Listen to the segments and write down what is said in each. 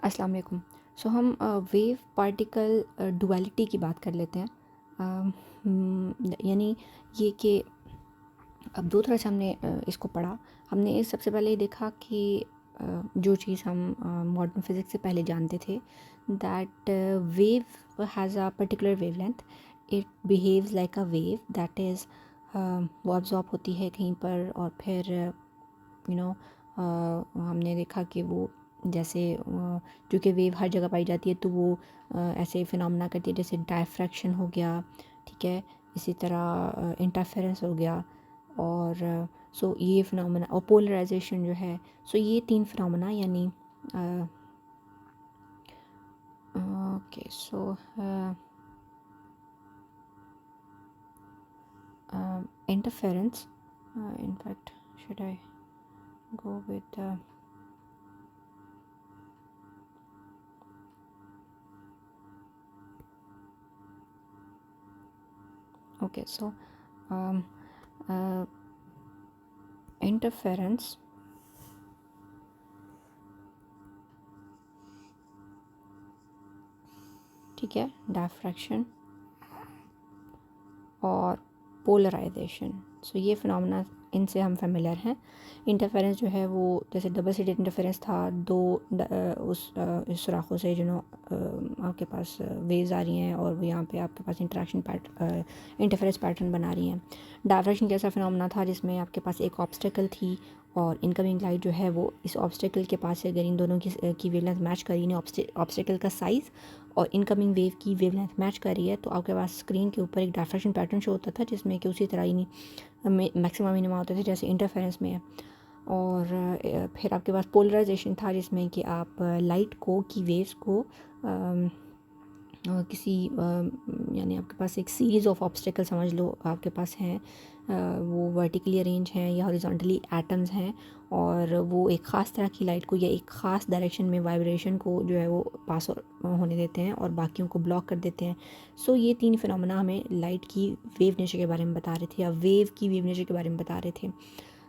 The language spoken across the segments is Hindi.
अस्सलाम वालेकुम। हम वेव पार्टिकल डुअलिटी की बात कर लेते हैं। यानी ये कि अब दो तरह से हमने इसको पढ़ा। हमने सबसे पहले ये देखा कि जो चीज़ हम मॉडर्न फिज़िक्स से पहले जानते थे, that wave has a particular wavelength, it behaves like a wave, that is वो अब्जॉर्ब होती है कहीं पर और फिर हमने देखा कि वो जैसे चूँकि वेव हर जगह पाई जाती है तो वो ऐसे फिनोमेना करती है, जैसे डायफ्रैक्शन हो गया, ठीक है, इसी तरह इंटरफेरेंस हो गया, और ये फिनोमेना और पोलराइजेशन जो है, ये तीन फिनोमेना यानी okay interference, in fact should I go with okay so um, uh, interference ठीक है, डायफ्रैक्शन और पोलराइजेशन। ये फिनोमेना, इनसे हम फेमिलियर हैं। इंटरफेरेंस जो है वो जैसे डबल स्लिट इंटरफेरेंस था, दो उस सुराखों से आपके पास वेव्स आ रही हैं और वो यहाँ पे आपके पास इंटरफेरेंस पैटर्न बना रही हैं। डायफ्रैक्शन कैसा फिनोमेना था जिसमें आपके पास एक ऑब्स्टेकल थी और इनकमिंग लाइट जो है वो इस ऑब्स्टेकल के पास से अगर इन दोनों की वेवलेंथ मैच कर रही है, ऑब्स्टेकल का साइज़ और इनकमिंग वेव की वेवलेंथ मैच कर रही है, तो आपके पास स्क्रीन के ऊपर एक डायफ्रैक्शन पैटर्न शो होता था जिसमें कि उसी तरह ही मैक्सिमम मिनिमा होते थे जैसे इंटरफेरेंस में है। और फिर आपके पास पोलराइजेशन था जिसमें कि आप लाइट को की वेव्स को किसी यानी आपके पास एक सीरीज़ ऑफ ऑब्स्टेकल समझ लो आपके पास हैं, वो वर्टिकली अरेंज हैं या हॉरिजॉन्टली एटम्स हैं, और वो एक ख़ास तरह की लाइट को या एक ख़ास डायरेक्शन में वाइब्रेशन को जो है वो पास होने देते हैं और बाकियों को ब्लॉक कर देते हैं। ये तीन फिनोमेना हमें लाइट की वेव नेचर के बारे में बता रहे थे या वेव की वेव नेचर के बारे में बता रहे थे।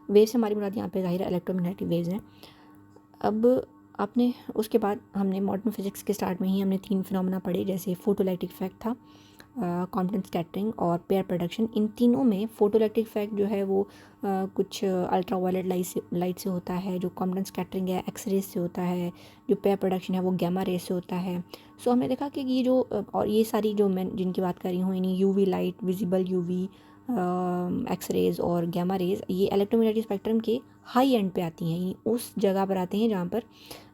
वेव से हमारी मुराद यहाँ पे ज़ाहिर इलेक्ट्रोमैग्नेटिक वेव्स हैं। अब आपने उसके बाद हमने मॉडर्न फिज़िक्स के स्टार्ट में ही हमने तीन फिनोमेना पढ़े, जैसे फोटोइलेक्ट्रिक इफेक्ट था, क्वांटम स्कैटरिंग और पेयर प्रोडक्शन। इन तीनों में फोटोइलेक्ट्रिक इफेक्ट जो है वो कुछ अल्ट्रा वायलेट लाइट से होता है, जो क्वांटम स्कैटरिंग है एक्स रेज से होता है, जो पेयर प्रोडक्शन है वो गैमा रेज से होता है। हमने देखा कि ये जो और ये सारी जो मैं जिनकी बात कर रही हूँ, यानी UV light, visible UV, X rays और गैमा रेज, ये इलेक्ट्रोमैग्नेटिक स्पेक्ट्रम के हाई एंड पे आती हैं, यानी उस जगह पर आते हैं जहाँ पर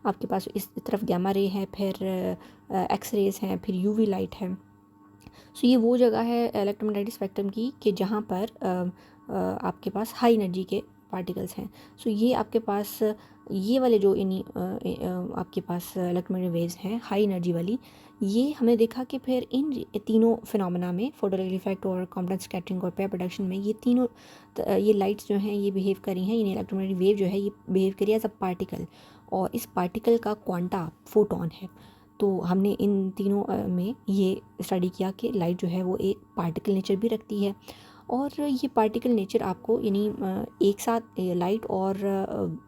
आपके पास इस तरफ गैमा रे है, फिर एक्स रेज हैं, फिर यूवी लाइट है। ये वो जगह है इलेक्ट्रोमैग्नेटिक स्पेक्ट्रम की कि जहाँ पर आपके पास हाई एनर्जी के पार्टिकल्स हैं। ये आपके पास ये वाले जो आपके पास इलेक्ट्रोमैग्नेटिक वेव्स हैं हाई एनर्जी वाली, ये हमने देखा कि फिर इन तीनों फिनोमेना में, फोटोइलेक्ट्रिक इफेक्ट और क्वांटम स्कैटरिंग और पेयर प्रोडक्शन में, ये तीनों ये लाइट्स जो हैं ये बिहेव करी हैं, यानी इलेक्ट्रोमैग्नेटिक वेव जो है ये बिहेव करी एज अ पार्टिकल, और इस पार्टिकल का क्वांटा फोटोन है। तो हमने इन तीनों में ये स्टडी किया कि लाइट जो है वो एक पार्टिकल नेचर भी रखती है, और ये पार्टिकल नेचर आपको यानी एक साथ लाइट और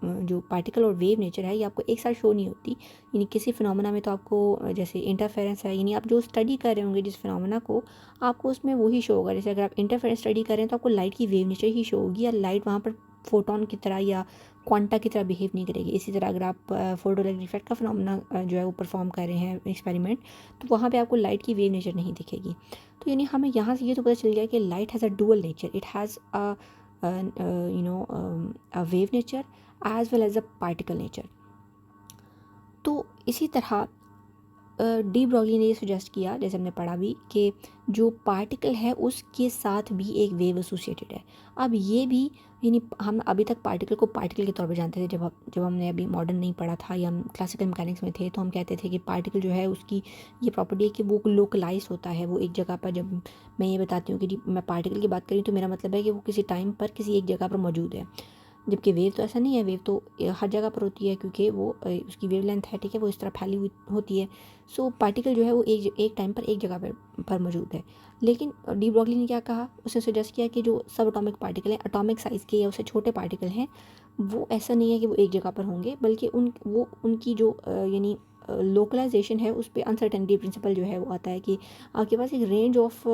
जो पार्टिकल और वेव नेचर है ये आपको एक साथ शो नहीं होती। यानी किसी फिनोमेना में तो आपको जैसे इंटरफेरेंस है, यानी आप जो स्टडी कर रहे होंगे जिस फिनोमेना को, आपको उसमें वही शो होगा। जैसे अगर आप इंटरफेरेंस स्टडी कर रहे हैं तो आपको लाइट की वेव नेचर ही शो होगी, या लाइट वहाँ पर फोटोन की तरह या क्वांटा की तरह बिहेव नहीं करेगी। इसी तरह अगर आप फोटोइलेक्ट्रिक इफेक्ट का फिनोमेना जो है वो परफॉर्म कर रहे हैं एक्सपेरिमेंट, तो वहाँ पे आपको लाइट की वेव नेचर नहीं दिखेगी। तो यानी हमें यहाँ से ये तो पता चल गया कि light has a dual nature, it has a wave nature as well as a particle nature. तो इसी तरह डी ब्रॉगली ने ये सजेस्ट किया, जैसे हमने पढ़ा भी, कि जो पार्टिकल है उसके साथ भी एक वेव एसोसिएटेड है। अब ये भी, यानी हम अभी तक पार्टिकल को पार्टिकल के तौर पे जानते थे, जब हमने अभी मॉडर्न नहीं पढ़ा था या हम क्लासिकल मैकेनिक्स में थे, तो हम कहते थे कि पार्टिकल जो है उसकी ये प्रॉपर्टी है कि वो लोकलाइज होता है, वो एक जगह पर। जब मैं ये बताती हूँ कि मैं पार्टिकल की बात करी तो मेरा मतलब है कि वो किसी टाइम पर किसी एक जगह पर मौजूद है, जबकि वेव तो ऐसा नहीं है। वेव तो हर जगह पर होती है क्योंकि वो उसकी वेवलेंथ है, ठीक है, वो इस तरह फैली हुई होती है। पार्टिकल जो है वो एक टाइम पर एक जगह पर मौजूद है। लेकिन डी ब्रॉगली ने क्या कहा, उसने सजेस्ट किया कि जो सब एटॉमिक पार्टिकल हैं, एटॉमिक साइज़ के या उससे छोटे पार्टिकल हैं, वो ऐसा नहीं है कि वो एक जगह पर होंगे, बल्कि उनकी जो यानी लोकलाइजेशन है उस पर अनसर्टेनिटी प्रिंसिपल जो है वो आता है कि आपके पास एक रेंज ऑफ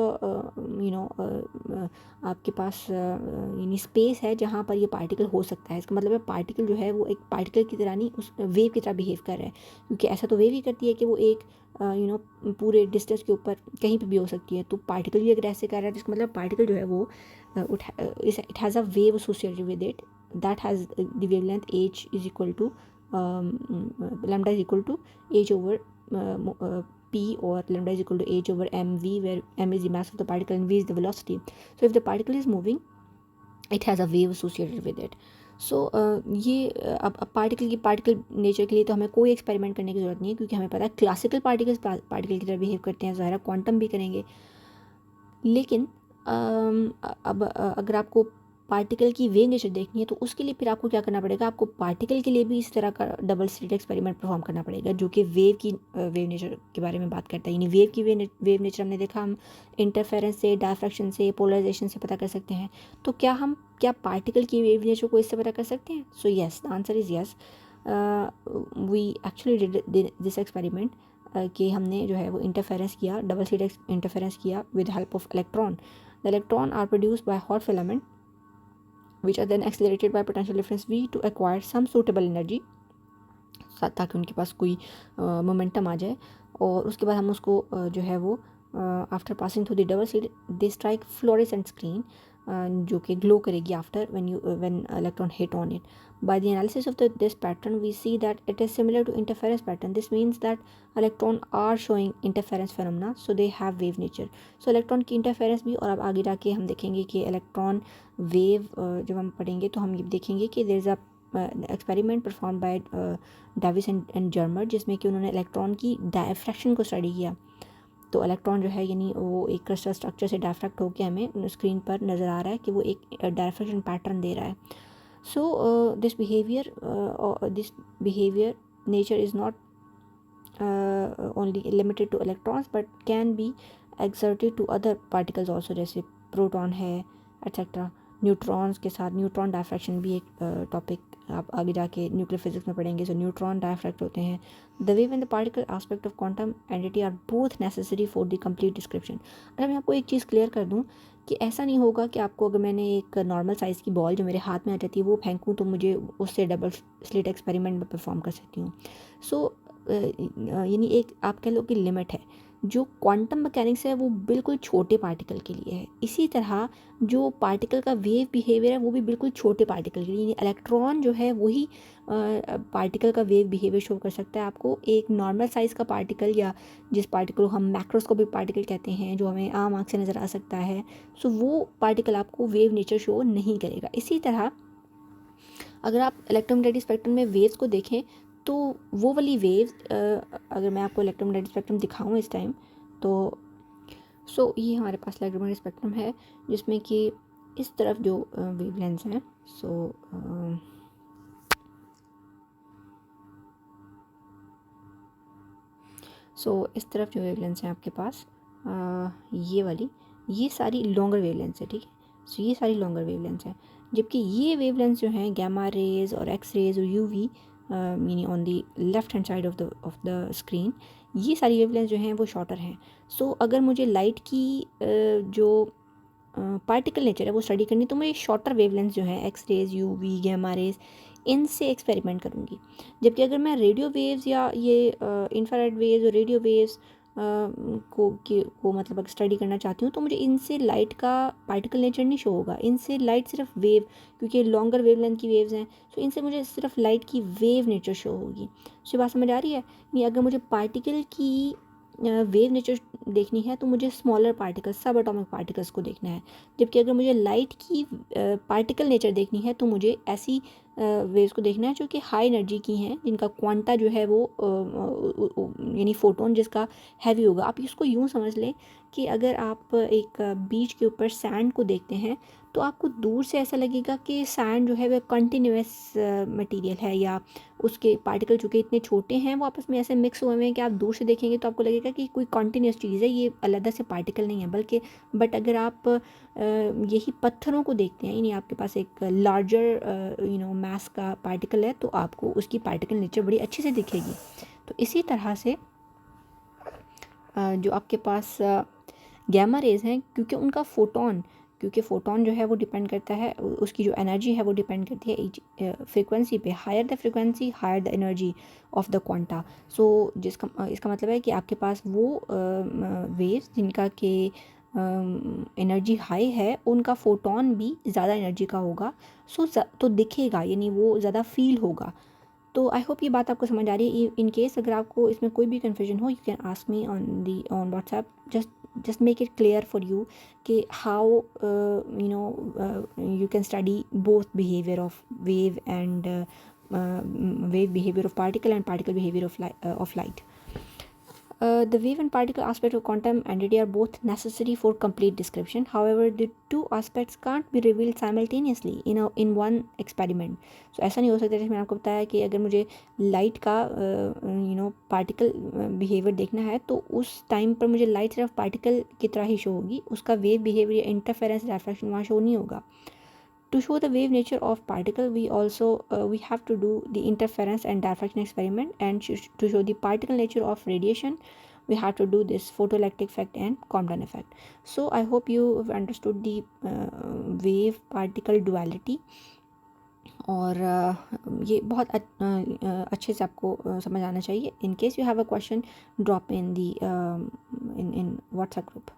आपके पास यानी स्पेस है जहाँ पर ये पार्टिकल हो सकता है। इसका मतलब है पार्टिकल जो है वो एक पार्टिकल की तरह नहीं, उस वेव की तरह बिहेव कर रहा है, क्योंकि ऐसा तो वेव ही करती है कि वो एक पूरे डिस्टेंस के ऊपर कहीं पे भी हो सकती है। तो पार्टिकल भी अगर ऐसे कर रहा है जिसका मतलब पार्टिकल जो है वो it has a wave associated with it that has the wavelength h is equal to lambda is equal to h over p, or lambda is equal to h over mv, where m is the mass of the particle and v is the velocity. So if the particle is moving, it has a wave associated with it. सो ये अब पार्टिकल नेचर के लिए तो हमें कोई एक्सपेरिमेंट करने की ज़रूरत नहीं है, क्योंकि हमें पता है क्लासिकल पार्टिकल्स पार्टिकल की तरह बिहेव करते हैं, ज़ाहिर क्वांटम भी करेंगे। लेकिन अब अगर आपको पार्टिकल की वेव नेचर देखनी है तो उसके लिए फिर आपको क्या करना पड़ेगा, आपको पार्टिकल के लिए भी इस तरह का डबल स्लिट एक्सपेरिमेंट परफॉर्म करना पड़ेगा, जो कि वेव नेचर के बारे में बात करता है। यानी वेव की वेव नेचर हमने देखा हम इंटरफेरेंस से, डायफ्रैक्शन से, पोलराइजेशन से पता कर सकते हैं। तो क्या पार्टिकल की वेव नेचर को इससे पता कर सकते हैं? So yes, the answer is yes. We actually did this experiment कि हमने जो है वो इंटरफेरेंस किया, डबल स्लिट इंटरफेरेंस किया with help of electron. The electron are produced by hot filament which are then accelerated by potential difference v to acquire some suitable energy, ताकि उनके पास कोई मोमेंटम आ जाए। और उसके बाद हम उसको जो है वो after passing through the double slit they strike fluorescent screen, जो कि ग्लो करेगी after when electron hit on it. By the analysis of this pattern we see that it is similar to interference pattern. This means that electron are showing interference phenomena, so they have wave nature. So electron की interference भी, और अब आगे जाके हम देखेंगे कि electron wave जब हम पढ़ेंगे तो हम ये देखेंगे कि there is a experiment performed by Davis and Germer, जिसमें कि उन्होंने इलेक्ट्रॉन की डायफ्रैक्शन को स्टडी किया। तो इलेक्ट्रॉन जो है यानी वो एक क्रिस्टल स्ट्रक्चर से डायफ्रैक्ट होकर हमें स्क्रीन पर नज़र आ रहा है कि वो एक डायफ्रैक्शन पैटर्न दे रहा है। So this behaviour nature is not only limited to electrons but can be exerted to other particles also, जैसे प्रोटॉन है एट्सेट्रा। न्यूट्रॉन्स के साथ न्यूट्रॉन डायफ्रैक्शन भी एक टॉपिक आप आगे जाके न्यूक्लियर फिजिक्स में पढ़ेंगे। सो न्यूट्रॉन डायफ्रैक्ट होते हैं। The wave and the particle aspect of quantum entity are both necessary for the complete description. अगर मैं आपको एक चीज़ क्लियर कर दूं कि ऐसा नहीं होगा कि आपको अगर मैंने एक नॉर्मल साइज़ की बॉल जो मेरे हाथ में आ जाती है वो फेंकूँ तो मुझे उससे डबल स्लिट एक्सपेरिमेंट में परफॉर्म कर सकती हूँ। सो यानी एक आप कह लो कि लिमिट है। जो क्वांटम मैकेनिक्स है वो बिल्कुल छोटे पार्टिकल के लिए है, इसी तरह जो पार्टिकल का वेव बिहेवियर है वो भी बिल्कुल छोटे पार्टिकल के लिए, यानी इलेक्ट्रॉन जो है वही पार्टिकल का वेव बिहेवियर शो कर सकता है आपको। एक नॉर्मल साइज़ का पार्टिकल या जिस पार्टिकल को हम मैक्रोस्कोपिक पार्टिकल कहते हैं, जो हमें आम आँख से नज़र आ सकता है, सो वो पार्टिकल आपको वेव नेचर शो नहीं करेगा। इसी तरह अगर आप इलेक्ट्रोमैग्नेटिक स्पेक्ट्रम में वेव्स को देखें तो वो वाली वेव्स, अगर मैं आपको इलेक्ट्रोमैग्नेटिक स्पेक्ट्रम दिखाऊं इस टाइम तो ये हमारे पास इलेक्ट्रोमैग्नेटिक स्पेक्ट्रम है जिसमें कि इस तरफ जो वेवलेंथ्स हैं इस तरफ जो वेवलेंथ्स हैं आपके पास ये सारी लॉन्गर वेवलेंथ्स है, ठीक है। सो ये सारी लॉन्गर वेवलेंथ्स हैं, जबकि ये वेवलेंथ्स जो हैं गामा रेज और एक्स रेज और यूवी यानी on the left hand side of the screen, ये सारी वेवलेंथ जो हैं वो शॉर्टर हैं। सो अगर मुझे लाइट की जो पार्टिकल नेचर है वो स्टडी करनी तो मैं शॉर्टर वेवलेंथ जो है X rays, UV, gamma rays, इनसे एक्सपेरिमेंट करूँगी। जबकि अगर मैं रेडियो वेव्स या ये इंफ्रारेड वेव्स और रेडियो वेव्स को मतलब अगर स्टडी करना चाहती हूँ तो मुझे इनसे लाइट का पार्टिकल नेचर नहीं शो होगा। इनसे लाइट सिर्फ वेव, क्योंकि लॉन्गर वेवलेंथ की वेव्स हैं, सो इनसे मुझे सिर्फ लाइट की वेव नेचर शो होगी। सो बात समझ आ रही है? ये अगर मुझे पार्टिकल की वेव नेचर देखनी है तो मुझे स्मॉलर पार्टिकल्स, सब एटॉमिक पार्टिकल्स को देखना है। जबकि अगर मुझे लाइट की पार्टिकल नेचर देखनी है तो मुझे ऐसी वेव्स को देखना है जो कि हाई एनर्जी की हैं, जिनका क्वांटा जो है वो यानी फोटोन जिसका हैवी होगा। आप इसको यूँ समझ लें कि अगर आप एक बीच के ऊपर सैंड को देखते हैं तो आपको दूर से ऐसा लगेगा कि सैंड जो है वह कंटिन्यूस मटेरियल है, या उसके पार्टिकल चूँकि इतने छोटे हैं वो आपस में ऐसे मिक्स हुए हैं कि आप दूर से देखेंगे तो आपको लगेगा कि कोई कंटिन्यूस चीज़ है, ये अलग से पार्टिकल नहीं है। बट अगर आप यही पत्थरों को देखते हैं, यानी आपके पास एक लार्जर मैस का पार्टिकल है, तो आपको उसकी पार्टिकल नेचर बड़ी अच्छे से दिखेगी। तो इसी तरह से जो आपके पास गैमा रेज हैं, क्योंकि फ़ोटोन जो है वो डिपेंड करता है, उसकी जो एनर्जी है वो डिपेंड करती है फ्रीक्वेंसी पे। Higher the frequency higher the energy of the quanta. So इसका मतलब है कि आपके पास वो वेव्स जिनका के एनर्जी हाई है, उनका फ़ोटोन भी ज़्यादा एनर्जी का होगा। तो दिखेगा, यानी वो ज़्यादा फील होगा। तो आई होप ये बात आपको समझ आ रही है। इन केस अगर आपको इसमें कोई भी कन्फ्यूजन हो, you can ask me on WhatsApp. just make it clear for you कि how you can study both behavior of wave and wave behavior of particle and particle behavior of light. The wave and particle aspect of quantum entity are both necessary for complete description. However, the two aspects can't be revealed simultaneously in one experiment. So ऐसा नहीं हो सकता। जैसे मैंने आपको बताया कि अगर मुझे लाइट का पार्टिकल बिहेवियर देखना है, तो उस टाइम पर मुझे लाइट सिर्फ पार्टिकल की तरह ही शो होगी, उसका वेव बिहेवियर, इंटरफेरेंस, रिफ्लेक्शन वहाँ शो नहीं होगा। To show the wave nature of particle, we have to do the interference and diffraction experiment, and to show the particle nature of radiation, we have to do this photoelectric effect and Compton effect. So I hope you have understood the wave particle duality, और ये बहुत अच्छे से आपको समझ आना चाहिए. In case you have a question, drop in the in WhatsApp group.